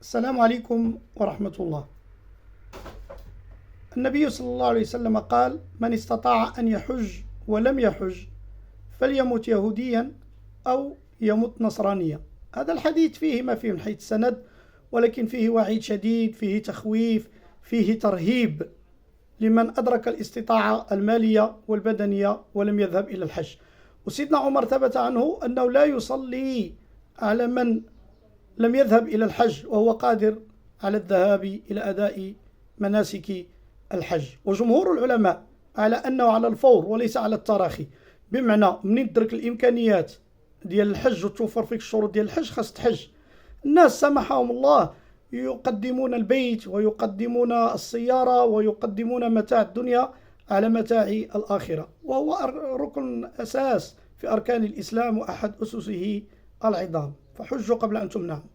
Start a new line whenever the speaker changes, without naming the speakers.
السلام عليكم ورحمة الله. النبي صلى الله عليه وسلم قال: من استطاع أن يحج ولم يحج فليمت يهوديا أو يمت نصرانيا. هذا الحديث فيه ما فيه من حيث السند، ولكن فيه وعيد شديد، فيه تخويف، فيه ترهيب لمن أدرك الاستطاعة المالية والبدنية ولم يذهب إلى الحج. وسيدنا عمر ثبت عنه أنه لا يصلي على من لم يذهب إلى الحج وهو قادر على الذهاب إلى أداء مناسك الحج. وجمهور العلماء على أنه على الفور وليس على التراخي، بمعنى من تدرك الإمكانيات ديال الحج وتوفر فيك الشروط ديال الحج خاص تحج. الناس سمحهم الله يقدمون البيت ويقدمون السيارة ويقدمون متاع الدنيا على متاع الآخرة، وهو ركن أساس في أركان الإسلام وأحد أسسه العظام، فحجوا قبل أن تمنعوا.